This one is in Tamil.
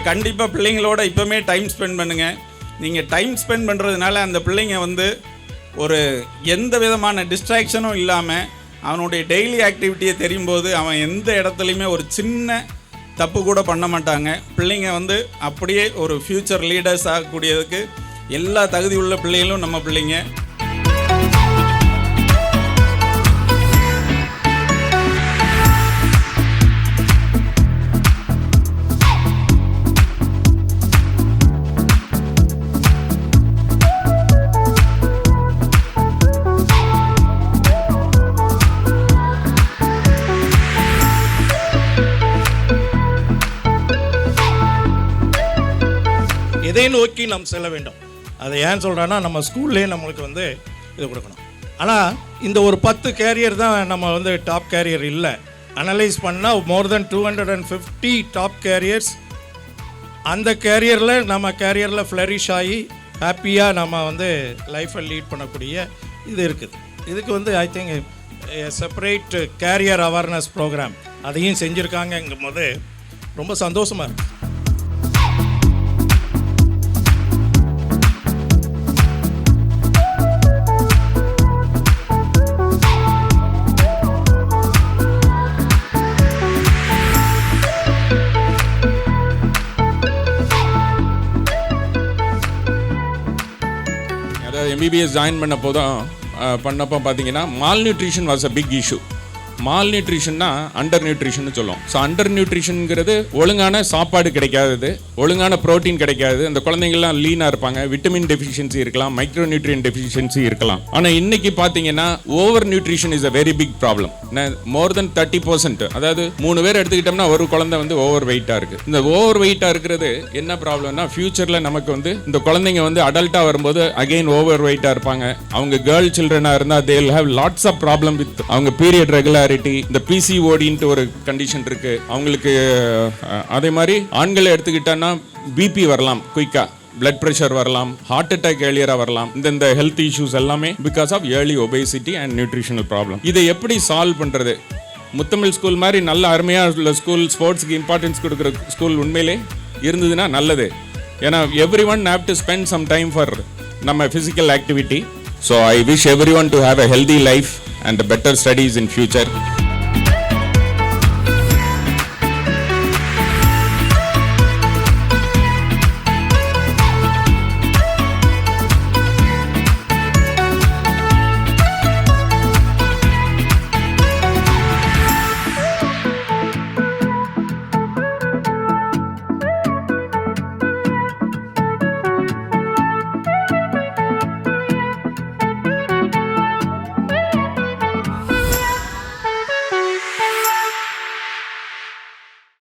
நீங்கள் கண்டிப்பாக பிள்ளைங்களோட இப்போவுமே டைம் ஸ்பெண்ட் பண்ணுங்கள். நீங்கள் டைம் ஸ்பெண்ட் பண்ணுறதுனால அந்த பிள்ளைங்க வந்து ஒரு எந்த விதமான டிஸ்ட்ராக்ஷனும் இல்லாமல் அவனுடைய டெய்லி ஆக்டிவிட்டியை தெரியும்போது அவன் எந்த இடத்துலையுமே ஒரு சின்ன தப்பு கூட பண்ண மாட்டாங்க. பிள்ளைங்க வந்து அப்படியே ஒரு ஃப்யூச்சர் லீடர்ஸ் ஆகக்கூடியதுக்கு எல்லா தகுதி உள்ள பிள்ளைகளும் நம்ம பிள்ளைங்க. எதை நோக்கி நாம் செல்ல வேண்டும். அதை ஏன் சொல்கிறேன்னா, நம்ம ஸ்கூல்லே நம்மளுக்கு வந்து இது கொடுக்கணும். ஆனால் இந்த ஒரு 10 கேரியர் தான் நம்ம வந்து டாப் கேரியர் இல்லை. அனலைஸ் பண்ணால் மோர் தென் 250 டாப் கேரியர்ஸ். அந்த கேரியரில் நம்ம கேரியரில் ஃப்ளரிஷ் ஆகி ஹாப்பியாக நம்ம வந்து லைஃப்பை லீட் பண்ணக்கூடிய இது இருக்குது. இதுக்கு வந்து I think separate career awareness programme அதையும் செஞ்சுருக்காங்கங்கும் போது ரொம்ப சந்தோஷமாக இருக்குது. MBBS ஜாயின் பண்ணப்போ பார்த்தீங்கன்னா malnutrition was a big issue. மால் நியூட்ரிஷன்னா அண்டர் நியூட்ரிஷன் சொல்லுவோம். ஸோ அண்டர் நியூட்ரிஷனுங்கிறது ஒழுங்கான சாப்பாடு கிடைக்காதது, ஒழுங்கான ப்ரோட்டீன் கிடைக்காது. அந்த குழந்தைங்கள்லாம் லீனாக இருப்பாங்க, விட்டமின் டெஃபிஷியன்சி இருக்கலாம், மைக்ரோ நியூட்ரியன் டெஃபிஷியன்சி இருக்கலாம். ஆனால் இன்னைக்கு பார்த்தீங்கன்னா over nutrition is a very big problem. More than 30%, அதாவது 3 பேர் எடுத்துக்கிட்டோம்னா ஒரு குழந்தை வந்து ஓவர் வெயிட்டாக இருக்குது. இந்த ஓவர் வெயிட்டாக இருக்கிறது என்ன ப்ராப்ளம்னா, ஃபியூச்சரில் நமக்கு வந்து இந்த குழந்தைங்க வந்து அடல்ட்டாக வரும்போது அகெயின் ஓவர் வெயிட்டாக இருப்பாங்க. அவங்க கேர்ள் சில்ட்ரனாக இருந்தால் they will have lots of problem with அவங்க பீரியட் ரெகுலர். இந்த PCODன்ட்டு ஒரு கண்டிஷன் இருக்கு அவங்களுக்கு. அதே மாதிரி ஆண்களை எடுத்துக்கிட்டோன்னா பிபி வரலாம், குயிக்கா பிளட் பிரஷர் வரலாம், ஹார்ட் அட்டாக் ஏர்லியரா வரலாம். இந்த ஹெல்த் இஷ்யூஸ் எல்லாமே because of early obesity and nutritional problem. இதை எப்படி சால்வ் பண்றது? முத்தமிழ் ஸ்கூல் மாதிரி நல்ல அருமையாக உள்ள ஸ்கூல், ஸ்போர்ட்ஸ்க்கு இம்பார்ட்டன்ஸ் கொடுக்குற ஸ்கூல் உண்மையிலே இருந்ததுன்னா நல்லது. ஏன்னா every one have to spend some time for நம்ம physical activity. So I wish every one to have a healthy life and better studies in future.